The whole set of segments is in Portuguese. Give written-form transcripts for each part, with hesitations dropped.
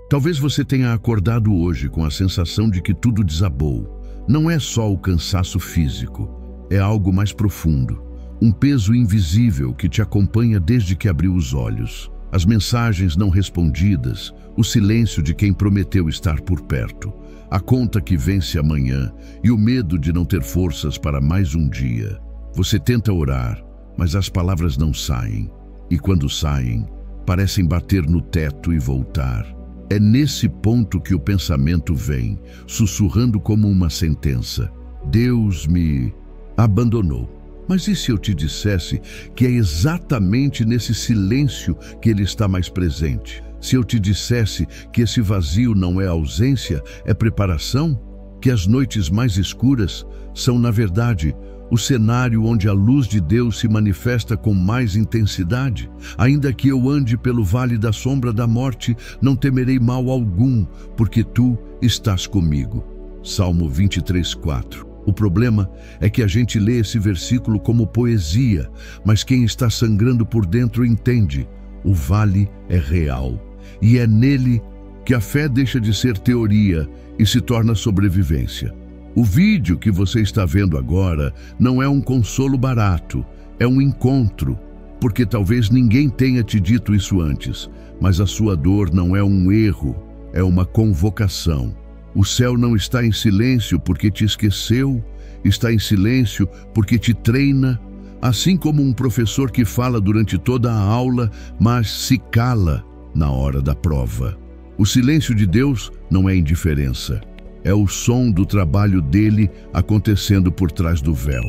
Talvez você tenha acordado hoje com a sensação de que tudo desabou. Não é só o cansaço físico, é algo mais profundo. Um peso invisível que te acompanha desde que abriu os olhos. As mensagens não respondidas, o silêncio de quem prometeu estar por perto, a conta que vence amanhã e o medo de não ter forças para mais um dia. Você tenta orar, mas as palavras não saem. E quando saem, parecem bater no teto e voltar. É nesse ponto que o pensamento vem, sussurrando como uma sentença. Deus me abandonou. Mas e se eu te dissesse que é exatamente nesse silêncio que Ele está mais presente? Se eu te dissesse que esse vazio não é ausência, é preparação? Que as noites mais escuras são, na verdade, o cenário onde a luz de Deus se manifesta com mais intensidade? Ainda que eu ande pelo vale da sombra da morte, não temerei mal algum, porque Tu estás comigo. Salmo 23:4. O problema é que a gente lê esse versículo como poesia, mas quem está sangrando por dentro entende. O vale é real. E é nele que a fé deixa de ser teoria e se torna sobrevivência. O vídeo que você está vendo agora não é um consolo barato, é um encontro, porque talvez ninguém tenha te dito isso antes, mas a sua dor não é um erro, é uma convocação. O céu não está em silêncio porque te esqueceu, está em silêncio porque te treina, assim como um professor que fala durante toda a aula, mas se cala na hora da prova. O silêncio de Deus não é indiferença, é o som do trabalho dele acontecendo por trás do véu.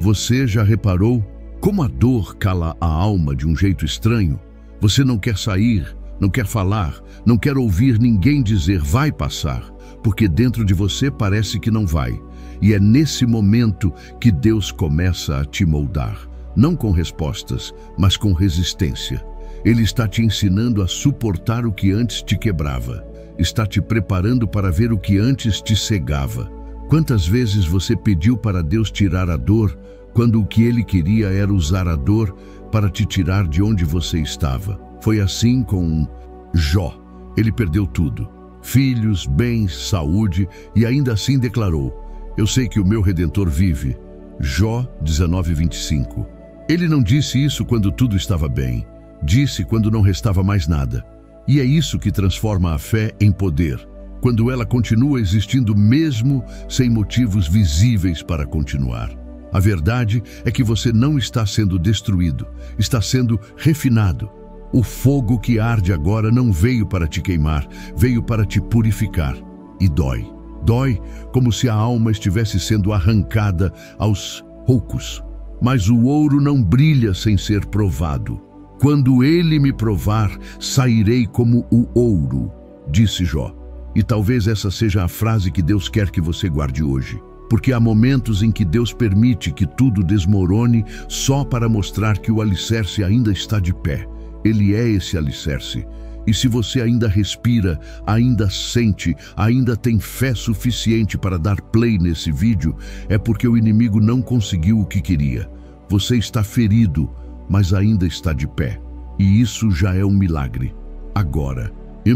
Você já reparou como a dor cala a alma de um jeito estranho? Você não quer sair, não quer falar, não quer ouvir ninguém dizer vai passar, porque dentro de você parece que não vai. E é nesse momento que Deus começa a te moldar, não com respostas, mas com resistência. Ele está te ensinando a suportar o que antes te quebrava. Está te preparando para ver o que antes te cegava. Quantas vezes você pediu para Deus tirar a dor, quando o que Ele queria era usar a dor para te tirar de onde você estava? Foi assim com Jó. Ele perdeu tudo. Filhos, bens, saúde, e ainda assim declarou: eu sei que o meu Redentor vive. Jó 19:25. Ele não disse isso quando tudo estava bem. Disse quando não restava mais nada. E é isso que transforma a fé em poder, quando ela continua existindo mesmo sem motivos visíveis para continuar. A verdade é que você não está sendo destruído, está sendo refinado. O fogo que arde agora não veio para te queimar, veio para te purificar. E dói. Dói como se a alma estivesse sendo arrancada aos poucos. Mas o ouro não brilha sem ser provado. Quando Ele me provar, sairei como o ouro, disse Jó. E talvez essa seja a frase que Deus quer que você guarde hoje. Porque há momentos em que Deus permite que tudo desmorone só para mostrar que o alicerce ainda está de pé. Ele é esse alicerce. E se você ainda respira, ainda sente, ainda tem fé suficiente para dar play nesse vídeo, é porque o inimigo não conseguiu o que queria. Você está ferido, mas ainda está de pé. E isso já é um milagre. Agora,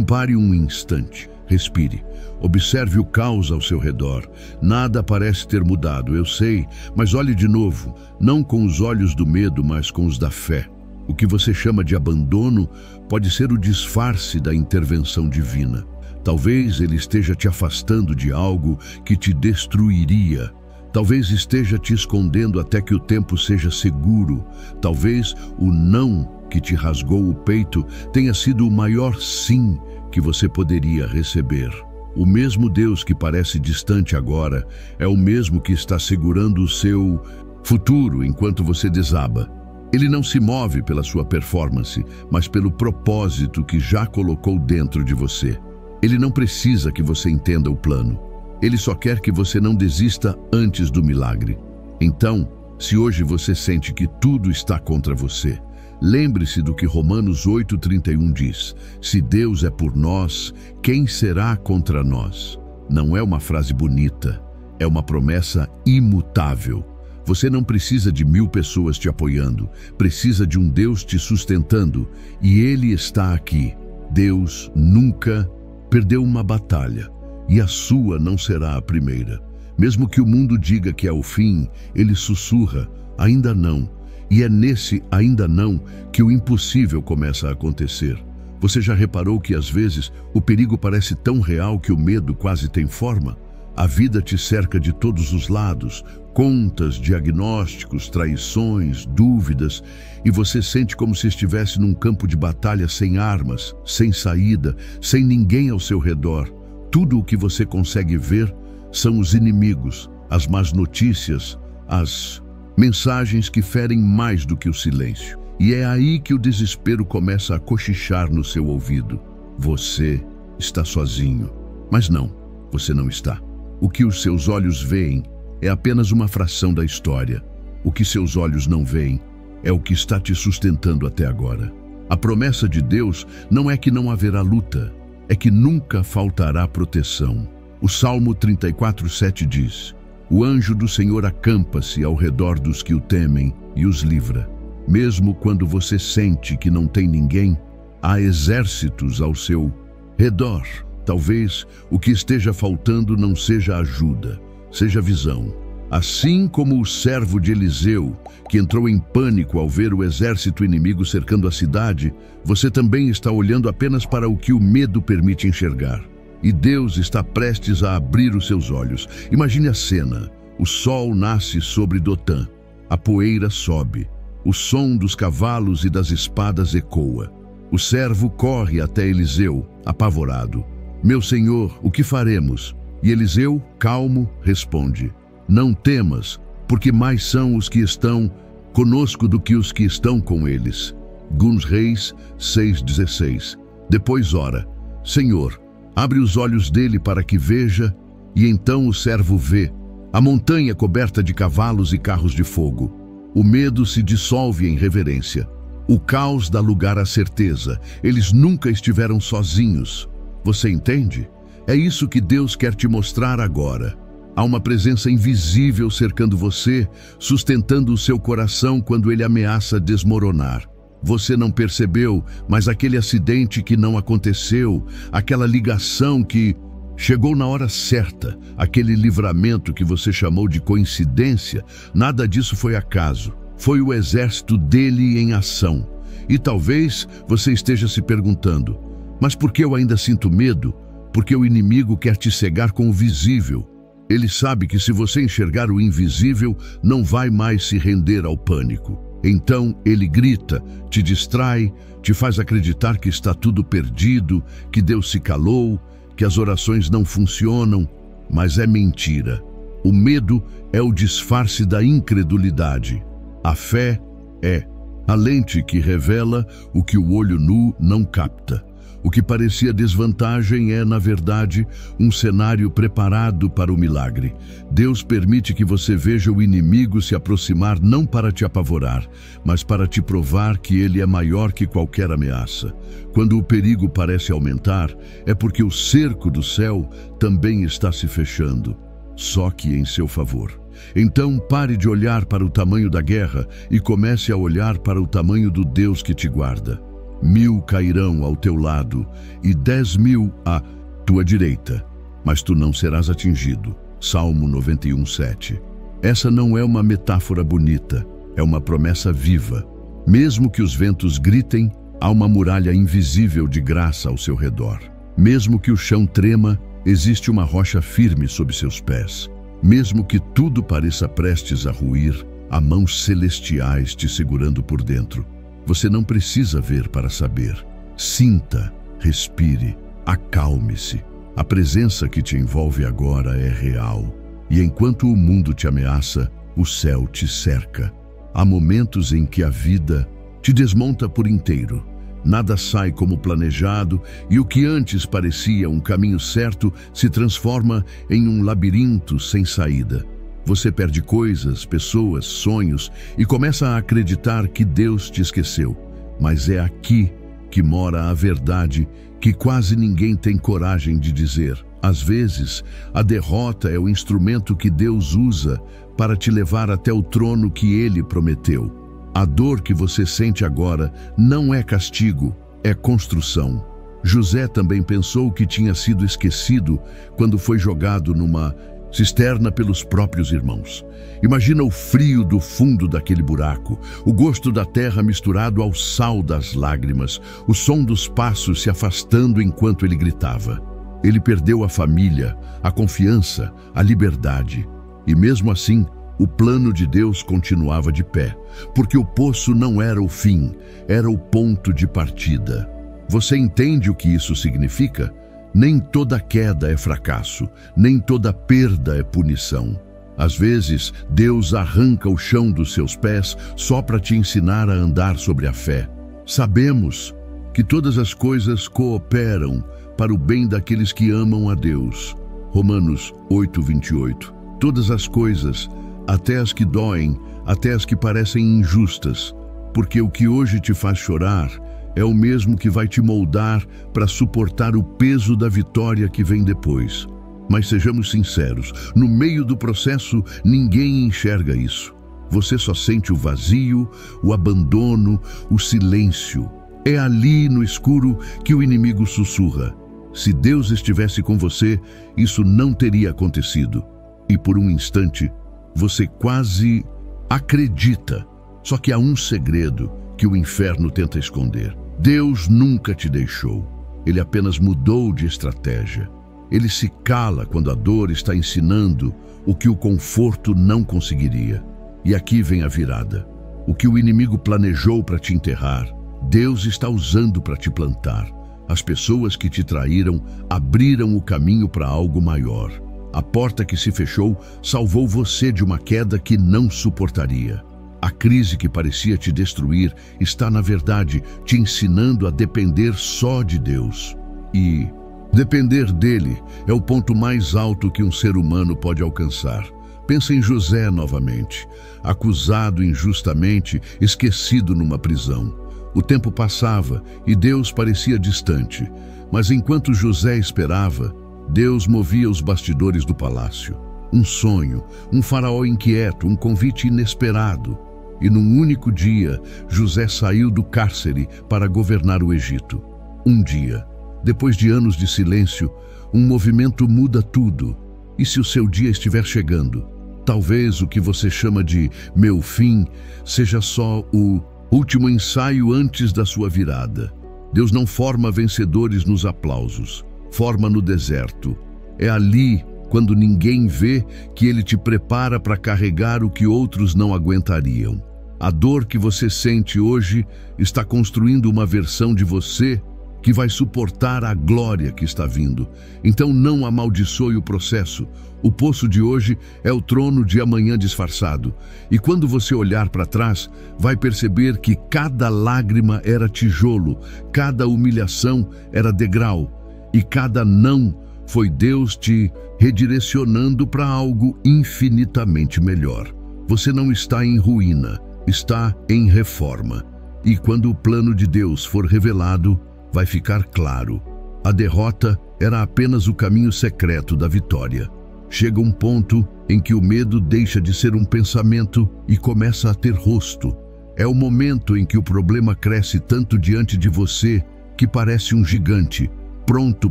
pare um instante, respire, observe o caos ao seu redor. Nada parece ter mudado, eu sei, mas olhe de novo, não com os olhos do medo, mas com os da fé. O que você chama de abandono pode ser o disfarce da intervenção divina. Talvez Ele esteja te afastando de algo que te destruiria. Talvez esteja te escondendo até que o tempo seja seguro. Talvez o não que te rasgou o peito tenha sido o maior sim que você poderia receber. O mesmo Deus que parece distante agora é o mesmo que está segurando o seu futuro enquanto você desaba. Ele não se move pela sua performance, mas pelo propósito que já colocou dentro de você. Ele não precisa que você entenda o plano. Ele só quer que você não desista antes do milagre. Então, se hoje você sente que tudo está contra você, lembre-se do que Romanos 8:31 diz: se Deus é por nós, quem será contra nós? Não é uma frase bonita, é uma promessa imutável. Você não precisa de 1000 pessoas te apoiando, precisa de um Deus te sustentando, e Ele está aqui. Deus nunca perdeu uma batalha, e a sua não será a primeira. Mesmo que o mundo diga que é o fim, ele sussurra, ainda não. E é nesse ainda não que o impossível começa a acontecer. Você já reparou que às vezes o perigo parece tão real que o medo quase tem forma? A vida te cerca de todos os lados, contas, diagnósticos, traições, dúvidas, e você sente como se estivesse num campo de batalha sem armas, sem saída, sem ninguém ao seu redor. Tudo o que você consegue ver são os inimigos, as más notícias, as mensagens que ferem mais do que o silêncio. E é aí que o desespero começa a cochichar no seu ouvido. Você está sozinho. Mas não, você não está. O que os seus olhos veem é apenas uma fração da história. O que seus olhos não veem é o que está te sustentando até agora. A promessa de Deus não é que não haverá luta, é que nunca faltará proteção. O Salmo 34:7 diz: o anjo do Senhor acampa-se ao redor dos que o temem e os livra. Mesmo quando você sente que não tem ninguém, há exércitos ao seu redor. Talvez o que esteja faltando não seja ajuda, seja visão. Assim como o servo de Eliseu, que entrou em pânico ao ver o exército inimigo cercando a cidade, você também está olhando apenas para o que o medo permite enxergar. E Deus está prestes a abrir os seus olhos. Imagine a cena. O sol nasce sobre Dotã. A poeira sobe. O som dos cavalos e das espadas ecoa. O servo corre até Eliseu, apavorado. Meu senhor, o que faremos? E Eliseu, calmo, responde: não temas, porque mais são os que estão conosco do que os que estão com eles. Segundo Reis 6:16. Depois ora: Senhor, abre os olhos dele para que veja, e então o servo vê a montanha coberta de cavalos e carros de fogo. O medo se dissolve em reverência. O caos dá lugar à certeza. Eles nunca estiveram sozinhos. Você entende? É isso que Deus quer te mostrar agora. Há uma presença invisível cercando você, sustentando o seu coração quando ele ameaça desmoronar. Você não percebeu, mas aquele acidente que não aconteceu, aquela ligação que chegou na hora certa, aquele livramento que você chamou de coincidência, nada disso foi acaso. Foi o exército dele em ação. E talvez você esteja se perguntando: mas por que eu ainda sinto medo? Porque o inimigo quer te cegar com o visível. Ele sabe que se você enxergar o invisível, não vai mais se render ao pânico. Então ele grita, te distrai, te faz acreditar que está tudo perdido, que Deus se calou, que as orações não funcionam, mas é mentira. O medo é o disfarce da incredulidade. A fé é a lente que revela o que o olho nu não capta. O que parecia desvantagem é, na verdade, um cenário preparado para o milagre. Deus permite que você veja o inimigo se aproximar não para te apavorar, mas para te provar que ele é maior que qualquer ameaça. Quando o perigo parece aumentar, é porque o cerco do céu também está se fechando, só que em seu favor. Então pare de olhar para o tamanho da guerra e comece a olhar para o tamanho do Deus que te guarda. 1000 cairão ao teu lado e 10.000 à tua direita, mas tu não serás atingido. Salmo 91:7. Essa não é uma metáfora bonita, é uma promessa viva. Mesmo que os ventos gritem, há uma muralha invisível de graça ao seu redor. Mesmo que o chão trema, existe uma rocha firme sob seus pés. Mesmo que tudo pareça prestes a ruir, há mãos celestiais te segurando por dentro. Você não precisa ver para saber. Sinta, respire, acalme-se. A presença que te envolve agora é real. E enquanto o mundo te ameaça, o céu te cerca. Há momentos em que a vida te desmonta por inteiro. Nada sai como planejado e o que antes parecia um caminho certo se transforma em um labirinto sem saída. Você perde coisas, pessoas, sonhos e começa a acreditar que Deus te esqueceu. Mas é aqui que mora a verdade que quase ninguém tem coragem de dizer. Às vezes, a derrota é o instrumento que Deus usa para te levar até o trono que Ele prometeu. A dor que você sente agora não é castigo, é construção. José também pensou que tinha sido esquecido quando foi jogado numa cisterna pelos próprios irmãos. Imagina o frio do fundo daquele buraco, o gosto da terra misturado ao sal das lágrimas, o som dos passos se afastando enquanto ele gritava. Ele perdeu a família, a confiança, a liberdade. E mesmo assim, o plano de Deus continuava de pé, porque o poço não era o fim, era o ponto de partida. Você entende o que isso significa? Nem toda queda é fracasso, nem toda perda é punição. Às vezes, Deus arranca o chão dos seus pés só para te ensinar a andar sobre a fé. Sabemos que todas as coisas cooperam para o bem daqueles que amam a Deus. Romanos 8:28. Todas as coisas, até as que doem, até as que parecem injustas, porque o que hoje te faz chorar é o mesmo que vai te moldar para suportar o peso da vitória que vem depois. Mas sejamos sinceros, no meio do processo ninguém enxerga isso. Você só sente o vazio, o abandono, o silêncio. É ali no escuro que o inimigo sussurra. Se Deus estivesse com você, isso não teria acontecido. E por um instante, você quase acredita. Só que há um segredo que o inferno tenta esconder. Deus nunca te deixou. Ele apenas mudou de estratégia. Ele se cala quando a dor está ensinando o que o conforto não conseguiria. E aqui vem a virada. O que o inimigo planejou para te enterrar, Deus está usando para te plantar. As pessoas que te traíram abriram o caminho para algo maior. A porta que se fechou salvou você de uma queda que não suportaria. A crise que parecia te destruir está, na verdade, te ensinando a depender só de Deus. E depender dele é o ponto mais alto que um ser humano pode alcançar. Pensa em José novamente, acusado injustamente, esquecido numa prisão. O tempo passava e Deus parecia distante, mas enquanto José esperava, Deus movia os bastidores do palácio. Um sonho, um faraó inquieto, um convite inesperado. E num único dia, José saiu do cárcere para governar o Egito. Um dia, depois de anos de silêncio, um movimento muda tudo. E se o seu dia estiver chegando, talvez o que você chama de meu fim seja só o último ensaio antes da sua virada. Deus não forma vencedores nos aplausos, forma no deserto. É ali, quando ninguém vê, que Ele te prepara para carregar o que outros não aguentariam. A dor que você sente hoje está construindo uma versão de você que vai suportar a glória que está vindo. Então não amaldiçoe o processo. O poço de hoje é o trono de amanhã disfarçado. E quando você olhar para trás, vai perceber que cada lágrima era tijolo, cada humilhação era degrau, e cada não foi Deus te redirecionando para algo infinitamente melhor. Você não está em ruína, está em reforma. E quando o plano de Deus for revelado, vai ficar claro. A derrota era apenas o caminho secreto da vitória. Chega um ponto em que o medo deixa de ser um pensamento e começa a ter rosto. É o momento em que o problema cresce tanto diante de você que parece um gigante, pronto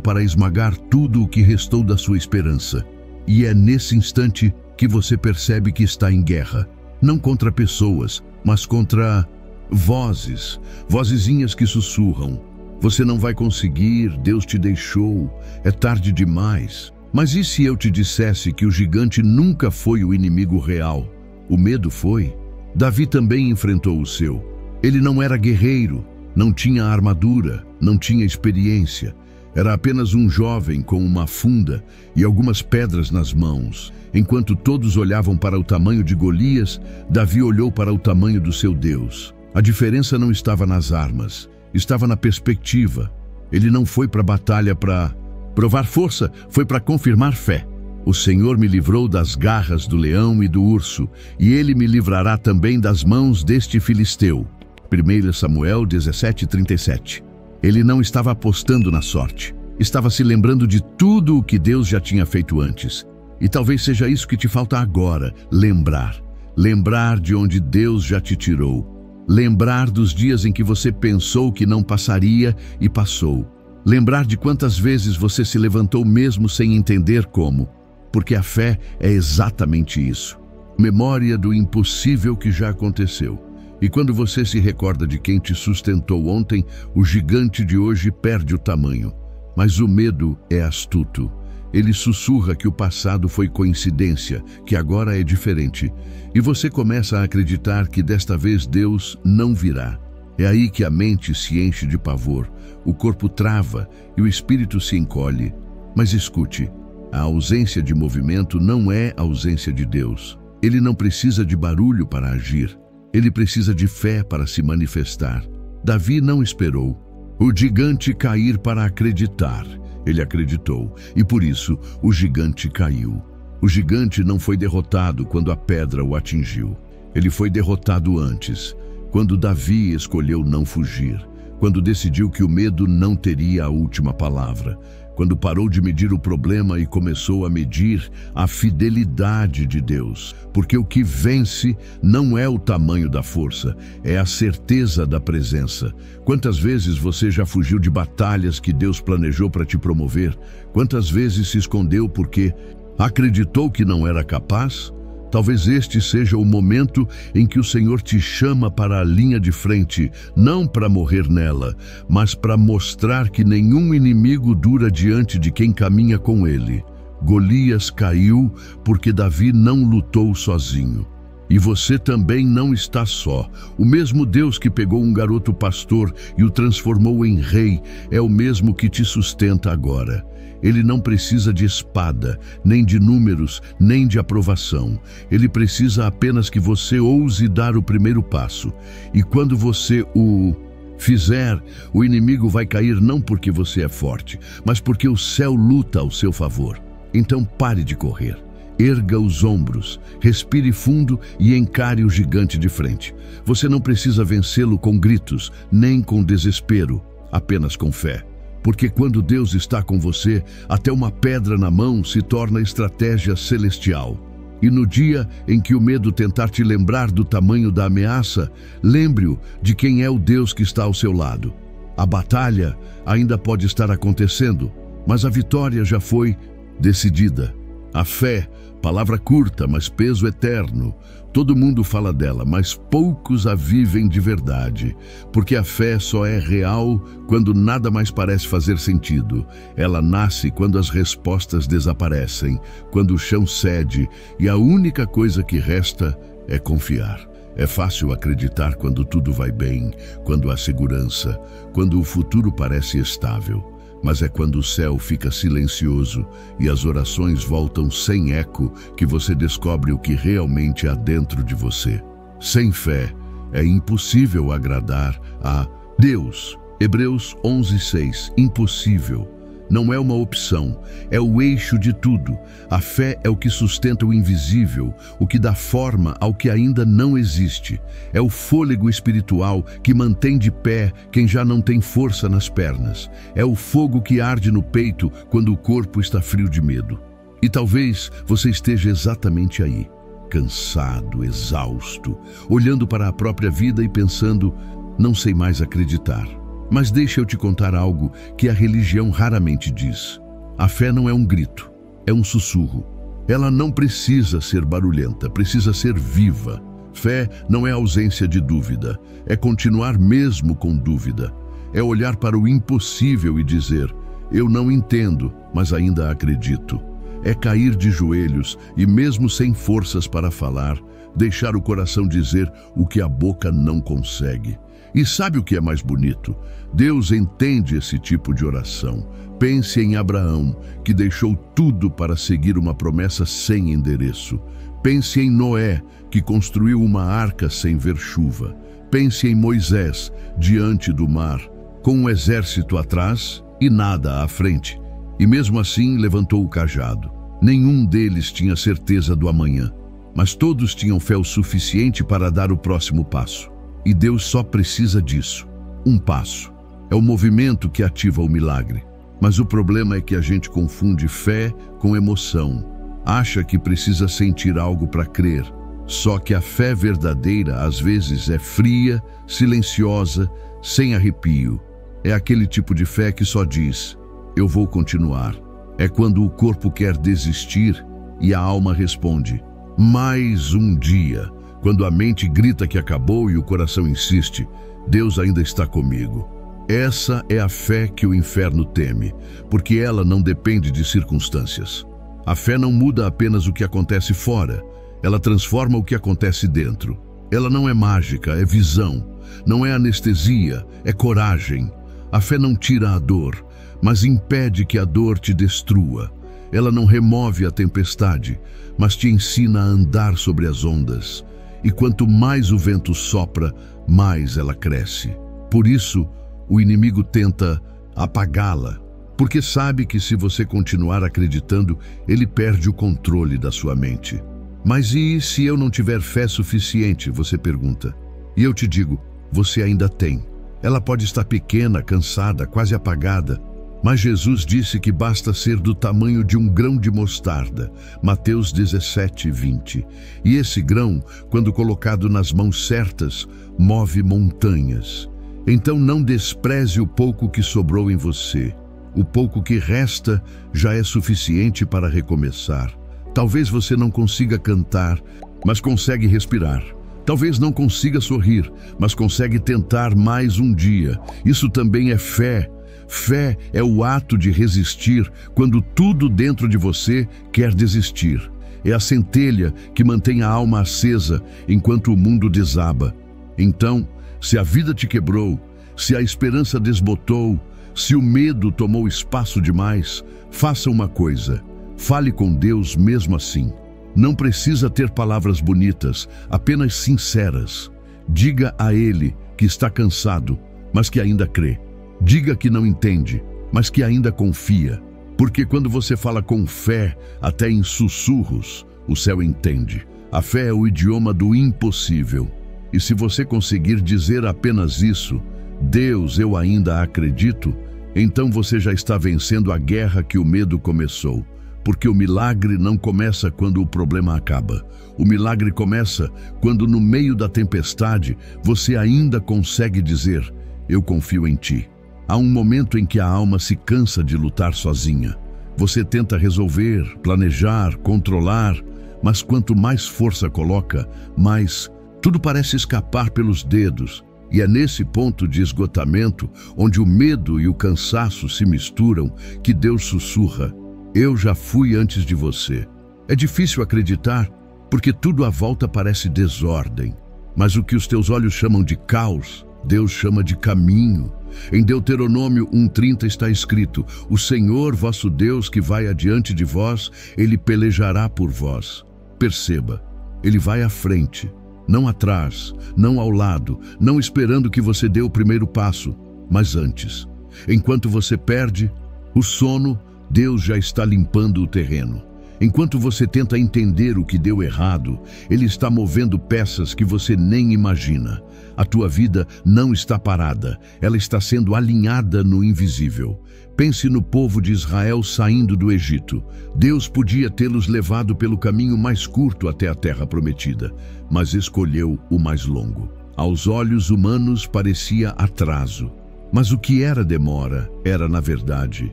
para esmagar tudo o que restou da sua esperança. E é nesse instante que você percebe que está em guerra. Não contra pessoas, mas contra vozes, vozezinhas que sussurram. Você não vai conseguir, Deus te deixou, é tarde demais. Mas e se eu te dissesse que o gigante nunca foi o inimigo real? O medo foi. Davi também enfrentou o seu. Ele não era guerreiro, não tinha armadura, não tinha experiência. Era apenas um jovem com uma funda e algumas pedras nas mãos. Enquanto todos olhavam para o tamanho de Golias, Davi olhou para o tamanho do seu Deus. A diferença não estava nas armas, estava na perspectiva. Ele não foi para a batalha para provar força, foi para confirmar fé. O Senhor me livrou das garras do leão e do urso, e Ele me livrará também das mãos deste filisteu. 1 Samuel 17:37. Ele não estava apostando na sorte, estava se lembrando de tudo o que Deus já tinha feito antes. E talvez seja isso que te falta agora, lembrar. Lembrar de onde Deus já te tirou. Lembrar dos dias em que você pensou que não passaria e passou. Lembrar de quantas vezes você se levantou mesmo sem entender como, porque a fé é exatamente isso. Memória do impossível que já aconteceu. E quando você se recorda de quem te sustentou ontem, o gigante de hoje perde o tamanho. Mas o medo é astuto. Ele sussurra que o passado foi coincidência, que agora é diferente. E você começa a acreditar que desta vez Deus não virá. É aí que a mente se enche de pavor, o corpo trava e o espírito se encolhe. Mas escute, a ausência de movimento não é ausência de Deus. Ele não precisa de barulho para agir. Ele precisa de fé para se manifestar. Davi não esperou o gigante cair para acreditar. Ele acreditou, e por isso o gigante caiu. O gigante não foi derrotado quando a pedra o atingiu. Ele foi derrotado antes, quando Davi escolheu não fugir, quando decidiu que o medo não teria a última palavra, quando parou de medir o problema e começou a medir a fidelidade de Deus. Porque o que vence não é o tamanho da força, é a certeza da presença. Quantas vezes você já fugiu de batalhas que Deus planejou para te promover? Quantas vezes se escondeu porque acreditou que não era capaz? Talvez este seja o momento em que o Senhor te chama para a linha de frente, não para morrer nela, mas para mostrar que nenhum inimigo dura diante de quem caminha com ele. Golias caiu porque Davi não lutou sozinho. E você também não está só. O mesmo Deus que pegou um garoto pastor e o transformou em rei é o mesmo que te sustenta agora. Ele não precisa de espada, nem de números, nem de aprovação. Ele precisa apenas que você ouse dar o primeiro passo. E quando você o fizer, o inimigo vai cair não porque você é forte, mas porque o céu luta ao seu favor. Então pare de correr. Erga os ombros, respire fundo e encare o gigante de frente. Você não precisa vencê-lo com gritos, nem com desespero, apenas com fé. Porque quando Deus está com você, até uma pedra na mão se torna estratégia celestial. E no dia em que o medo tentar te lembrar do tamanho da ameaça, lembre-o de quem é o Deus que está ao seu lado. A batalha ainda pode estar acontecendo, mas a vitória já foi decidida. A fé, palavra curta, mas peso eterno. Todo mundo fala dela, mas poucos a vivem de verdade, porque a fé só é real quando nada mais parece fazer sentido. Ela nasce quando as respostas desaparecem, quando o chão cede e a única coisa que resta é confiar. É fácil acreditar quando tudo vai bem, quando há segurança, quando o futuro parece estável. Mas é quando o céu fica silencioso e as orações voltam sem eco que você descobre o que realmente há dentro de você. Sem fé, é impossível agradar a Deus. Hebreus 11:6. Impossível. Não é uma opção, é o eixo de tudo. A fé é o que sustenta o invisível, o que dá forma ao que ainda não existe. É o fôlego espiritual que mantém de pé quem já não tem força nas pernas. É o fogo que arde no peito quando o corpo está frio de medo. E talvez você esteja exatamente aí, cansado, exausto, olhando para a própria vida e pensando, não sei mais acreditar. Mas deixa eu te contar algo que a religião raramente diz. A fé não é um grito, é um sussurro. Ela não precisa ser barulhenta, precisa ser viva. Fé não é ausência de dúvida, é continuar mesmo com dúvida. É olhar para o impossível e dizer, eu não entendo, mas ainda acredito. É cair de joelhos e mesmo sem forças para falar, deixar o coração dizer o que a boca não consegue. E sabe o que é mais bonito? Deus entende esse tipo de oração. Pense em Abraão, que deixou tudo para seguir uma promessa sem endereço. Pense em Noé, que construiu uma arca sem ver chuva. Pense em Moisés, diante do mar, com um exército atrás e nada à frente. E mesmo assim levantou o cajado. Nenhum deles tinha certeza do amanhã, mas todos tinham fé o suficiente para dar o próximo passo. E Deus só precisa disso, um passo. É o movimento que ativa o milagre. Mas o problema é que a gente confunde fé com emoção. Acha que precisa sentir algo para crer. Só que a fé verdadeira às vezes é fria, silenciosa, sem arrepio. É aquele tipo de fé que só diz: eu vou continuar. É quando o corpo quer desistir e a alma responde: mais um dia. Quando a mente grita que acabou e o coração insiste: Deus ainda está comigo. Essa é a fé que o inferno teme, porque ela não depende de circunstâncias. A fé não muda apenas o que acontece fora, ela transforma o que acontece dentro. Ela não é mágica, é visão. Não é anestesia, é coragem. A fé não tira a dor, mas impede que a dor te destrua. Ela não remove a tempestade, mas te ensina a andar sobre as ondas. E quanto mais o vento sopra, mais ela cresce. Por isso, o inimigo tenta apagá-la, porque sabe que se você continuar acreditando, ele perde o controle da sua mente. Mas e se eu não tiver fé suficiente, você pergunta? E eu te digo, você ainda tem. Ela pode estar pequena, cansada, quase apagada, mas Jesus disse que basta ser do tamanho de um grão de mostarda, Mateus 17:20. E esse grão, quando colocado nas mãos certas, move montanhas. Então não despreze o pouco que sobrou em você. O pouco que resta já é suficiente para recomeçar. Talvez você não consiga cantar, mas consegue respirar. Talvez não consiga sorrir, mas consegue tentar mais um dia. Isso também é fé. Fé é o ato de resistir quando tudo dentro de você quer desistir. É a centelha que mantém a alma acesa enquanto o mundo desaba. Então, se a vida te quebrou, se a esperança desbotou, se o medo tomou espaço demais, faça uma coisa: fale com Deus mesmo assim. Não precisa ter palavras bonitas, apenas sinceras. Diga a Ele que está cansado, mas que ainda crê. Diga que não entende, mas que ainda confia. Porque quando você fala com fé, até em sussurros, o céu entende. A fé é o idioma do impossível. E se você conseguir dizer apenas isso, Deus, eu ainda acredito, então você já está vencendo a guerra que o medo começou. Porque o milagre não começa quando o problema acaba. O milagre começa quando, no meio da tempestade, você ainda consegue dizer: eu confio em ti. Há um momento em que a alma se cansa de lutar sozinha. Você tenta resolver, planejar, controlar, mas quanto mais força coloca, mais tudo parece escapar pelos dedos. E é nesse ponto de esgotamento, onde o medo e o cansaço se misturam, que Deus sussurra: eu já fui antes de você. É difícil acreditar, porque tudo à volta parece desordem. Mas o que os teus olhos chamam de caos, Deus chama de caminho. Em Deuteronômio 1:30 está escrito: o Senhor vosso Deus que vai adiante de vós, Ele pelejará por vós. Perceba, Ele vai à frente, não atrás, não ao lado, não esperando que você dê o primeiro passo, mas antes. Enquanto você perde o sono, Deus já está limpando o terreno. Enquanto você tenta entender o que deu errado, Ele está movendo peças que você nem imagina. A tua vida não está parada, ela está sendo alinhada no invisível. Pense no povo de Israel saindo do Egito. Deus podia tê-los levado pelo caminho mais curto até a terra prometida, mas escolheu o mais longo. Aos olhos humanos parecia atraso, mas o que era demora era, na verdade,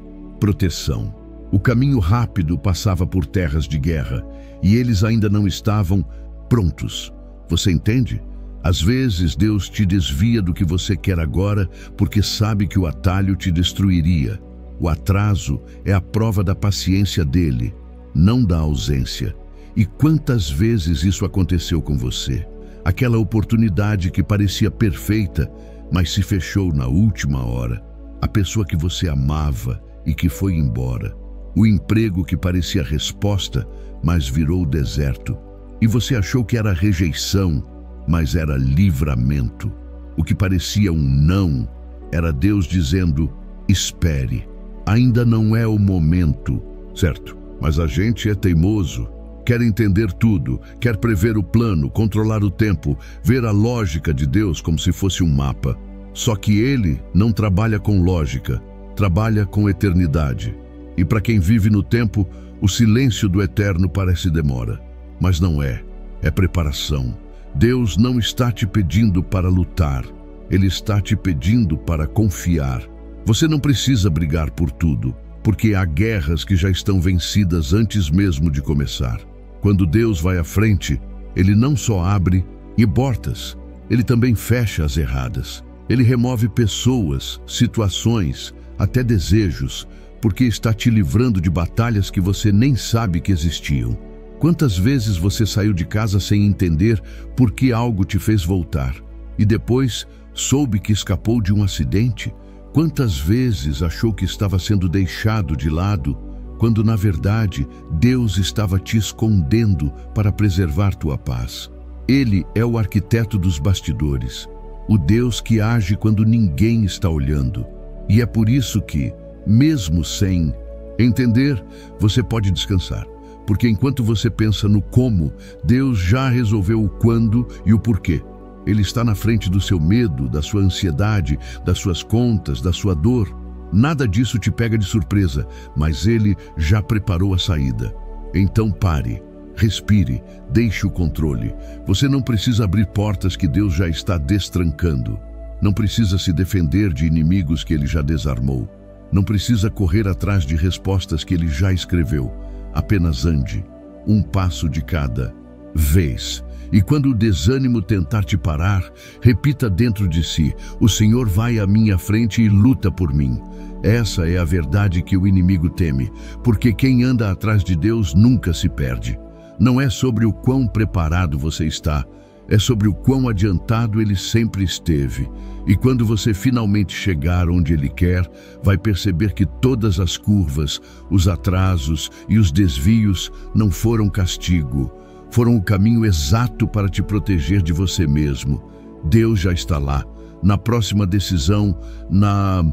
proteção. O caminho rápido passava por terras de guerra e eles ainda não estavam prontos. Você entende? Às vezes Deus te desvia do que você quer agora porque sabe que o atalho te destruiria. O atraso é a prova da paciência dele, não da ausência. E quantas vezes isso aconteceu com você? Aquela oportunidade que parecia perfeita, mas se fechou na última hora. A pessoa que você amava e que foi embora. O emprego que parecia resposta, mas virou deserto. E você achou que era rejeição, mas era livramento. O que parecia um não, era Deus dizendo: espere, ainda não é o momento, certo? Mas a gente é teimoso, quer entender tudo, quer prever o plano, controlar o tempo, ver a lógica de Deus como se fosse um mapa. Só que Ele não trabalha com lógica, trabalha com eternidade. E para quem vive no tempo, o silêncio do eterno parece demora. Mas não é, é preparação. Deus não está te pedindo para lutar, Ele está te pedindo para confiar. Você não precisa brigar por tudo, porque há guerras que já estão vencidas antes mesmo de começar. Quando Deus vai à frente, Ele não só abre portas, Ele também fecha as erradas. Ele remove pessoas, situações, até desejos, porque está te livrando de batalhas que você nem sabe que existiam. Quantas vezes você saiu de casa sem entender por que algo te fez voltar, e depois soube que escapou de um acidente? Quantas vezes achou que estava sendo deixado de lado, quando na verdade Deus estava te escondendo para preservar tua paz? Ele é o arquiteto dos bastidores, o Deus que age quando ninguém está olhando. E é por isso que, mesmo sem entender, você pode descansar. Porque enquanto você pensa no como, Deus já resolveu o quando e o porquê. Ele está na frente do seu medo, da sua ansiedade, das suas contas, da sua dor. Nada disso te pega de surpresa, mas Ele já preparou a saída. Então pare, respire, deixe o controle. Você não precisa abrir portas que Deus já está destrancando. Não precisa se defender de inimigos que Ele já desarmou. Não precisa correr atrás de respostas que Ele já escreveu. Apenas ande, um passo de cada vez. E quando o desânimo tentar te parar, repita dentro de si: o Senhor vai à minha frente e luta por mim. Essa é a verdade que o inimigo teme, porque quem anda atrás de Deus nunca se perde. Não é sobre o quão preparado você está, é sobre o quão adiantado Ele sempre esteve. E quando você finalmente chegar onde Ele quer, vai perceber que todas as curvas, os atrasos e os desvios não foram castigo. Foram o caminho exato para te proteger de você mesmo. Deus já está lá, na próxima decisão, na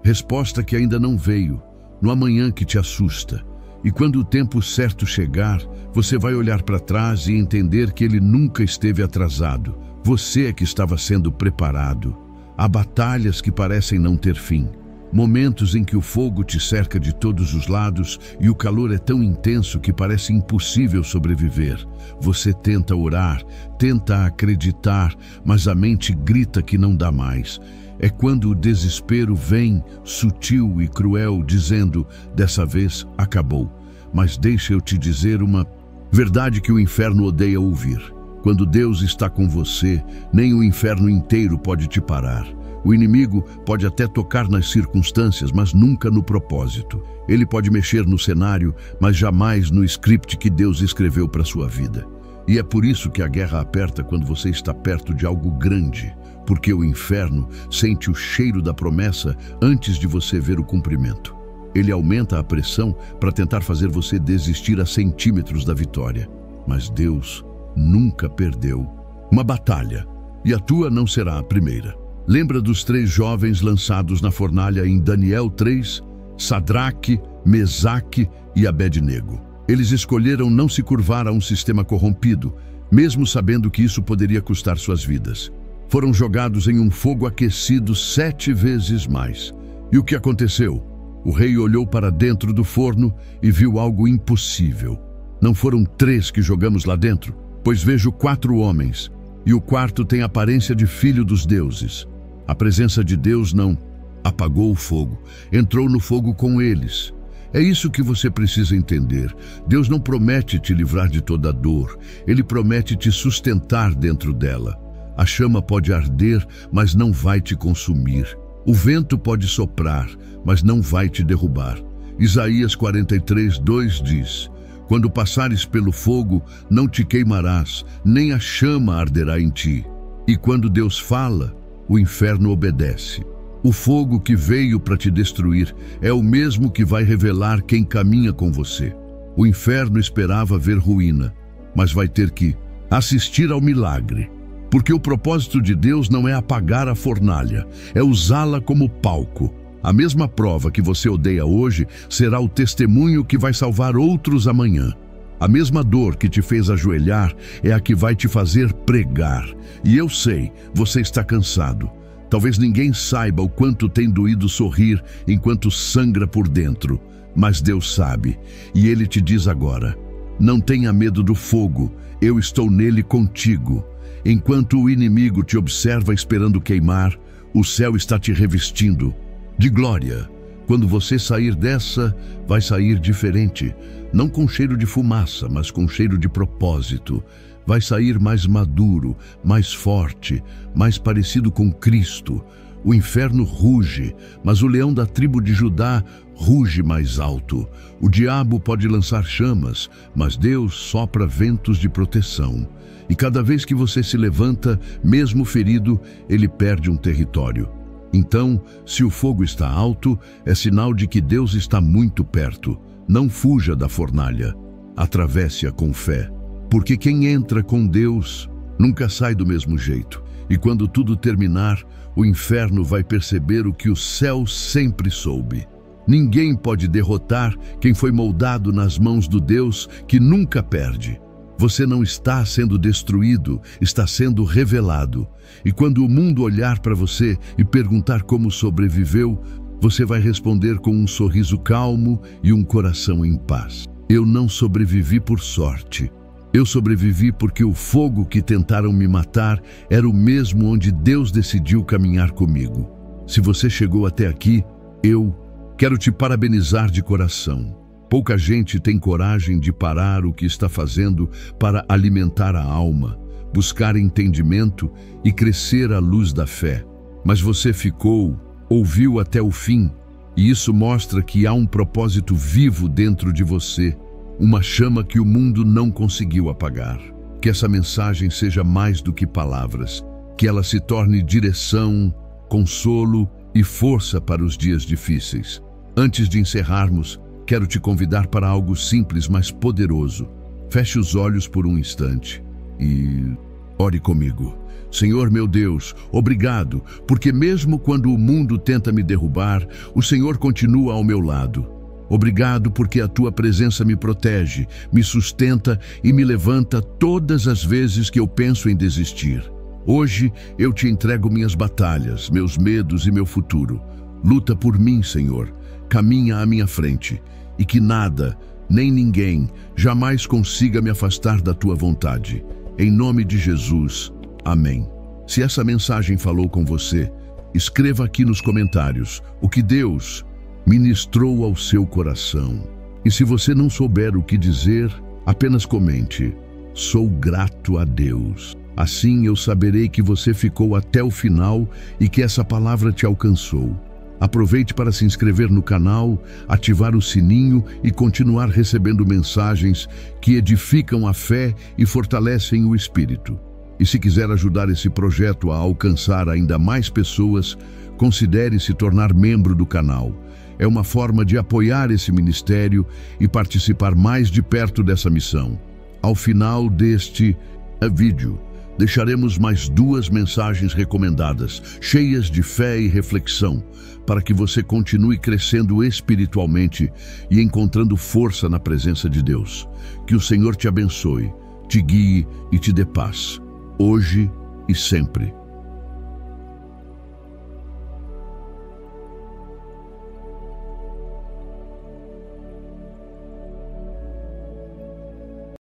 resposta que ainda não veio, no amanhã que te assusta. E quando o tempo certo chegar, você vai olhar para trás e entender que Ele nunca esteve atrasado. Você é que estava sendo preparado. Há batalhas que parecem não ter fim. Momentos em que o fogo te cerca de todos os lados e o calor é tão intenso que parece impossível sobreviver. Você tenta orar, tenta acreditar, mas a mente grita que não dá mais. É quando o desespero vem, sutil e cruel, dizendo: dessa vez acabou. Mas deixa eu te dizer uma verdade que o inferno odeia ouvir. Quando Deus está com você, nem o inferno inteiro pode te parar. O inimigo pode até tocar nas circunstâncias, mas nunca no propósito. Ele pode mexer no cenário, mas jamais no script que Deus escreveu para sua vida. E é por isso que a guerra aperta quando você está perto de algo grande, porque o inferno sente o cheiro da promessa antes de você ver o cumprimento. Ele aumenta a pressão para tentar fazer você desistir a centímetros da vitória. Mas Deus nunca perdeu uma batalha, e a tua não será a primeira. Lembra dos 3 jovens lançados na fornalha em Daniel 3? Sadraque, Mesaque e Abednego. Eles escolheram não se curvar a um sistema corrompido, mesmo sabendo que isso poderia custar suas vidas. Foram jogados em um fogo aquecido 7 vezes mais. E o que aconteceu? O rei olhou para dentro do forno e viu algo impossível. Não foram 3 que jogamos lá dentro? Pois vejo 4 homens, e o quarto tem aparência de filho dos deuses. A presença de Deus não apagou o fogo, entrou no fogo com eles. É isso que você precisa entender. Deus não promete te livrar de toda a dor, Ele promete te sustentar dentro dela. A chama pode arder, mas não vai te consumir. O vento pode soprar, mas não vai te derrubar. Isaías 43:2 diz: quando passares pelo fogo, não te queimarás, nem a chama arderá em ti. E quando Deus fala, o inferno obedece. O fogo que veio para te destruir é o mesmo que vai revelar quem caminha com você. O inferno esperava ver ruína, mas vai ter que assistir ao milagre. Porque o propósito de Deus não é apagar a fornalha, é usá-la como palco. A mesma prova que você odeia hoje será o testemunho que vai salvar outros amanhã. A mesma dor que te fez ajoelhar é a que vai te fazer pregar. E eu sei, você está cansado. Talvez ninguém saiba o quanto tem doído sorrir enquanto sangra por dentro. Mas Deus sabe, e Ele te diz agora: não tenha medo do fogo, eu estou nele contigo. Enquanto o inimigo te observa esperando queimar, o céu está te revestindo. de glória. Quando você sair dessa, vai sair diferente, não com cheiro de fumaça, mas com cheiro de propósito. Vai sair mais maduro, mais forte, mais parecido com Cristo. O inferno ruge, mas o leão da tribo de Judá ruge mais alto. O diabo pode lançar chamas, mas Deus sopra ventos de proteção. E cada vez que você se levanta, mesmo ferido, ele perde um território. Então, se o fogo está alto, é sinal de que Deus está muito perto. Não fuja da fornalha. Atravesse-a com fé. Porque quem entra com Deus nunca sai do mesmo jeito. E quando tudo terminar, o inferno vai perceber o que o céu sempre soube. Ninguém pode derrotar quem foi moldado nas mãos do Deus que nunca perde. Você não está sendo destruído, está sendo revelado. E quando o mundo olhar para você e perguntar como sobreviveu, você vai responder com um sorriso calmo e um coração em paz. Eu não sobrevivi por sorte. Eu sobrevivi porque o fogo que tentaram me matar era o mesmo onde Deus decidiu caminhar comigo. Se você chegou até aqui, eu quero te parabenizar de coração. Pouca gente tem coragem de parar o que está fazendo para alimentar a alma, buscar entendimento e crescer à luz da fé. Mas você ficou, ouviu até o fim, e isso mostra que há um propósito vivo dentro de você, uma chama que o mundo não conseguiu apagar. Que essa mensagem seja mais do que palavras, que ela se torne direção, consolo e força para os dias difíceis. Antes de encerrarmos, quero te convidar para algo simples, mas poderoso. Feche os olhos por um instante e ore comigo. Senhor meu Deus, obrigado, porque mesmo quando o mundo tenta me derrubar, o Senhor continua ao meu lado. Obrigado porque a tua presença me protege, me sustenta e me levanta todas as vezes que eu penso em desistir. Hoje eu te entrego minhas batalhas, meus medos e meu futuro. Luta por mim, Senhor. Caminha à minha frente e que nada, nem ninguém, jamais consiga me afastar da tua vontade. Em nome de Jesus. Amém. Se essa mensagem falou com você, escreva aqui nos comentários o que Deus ministrou ao seu coração. E se você não souber o que dizer, apenas comente: sou grato a Deus. Assim eu saberei que você ficou até o final e que essa palavra te alcançou. Aproveite para se inscrever no canal, ativar o sininho e continuar recebendo mensagens que edificam a fé e fortalecem o espírito. E se quiser ajudar esse projeto a alcançar ainda mais pessoas, considere se tornar membro do canal. É uma forma de apoiar esse ministério e participar mais de perto dessa missão. Ao final deste vídeo, deixaremos mais 2 mensagens recomendadas, cheias de fé e reflexão, para que você continue crescendo espiritualmente e encontrando força na presença de Deus. Que o Senhor te abençoe, te guie e te dê paz, hoje e sempre.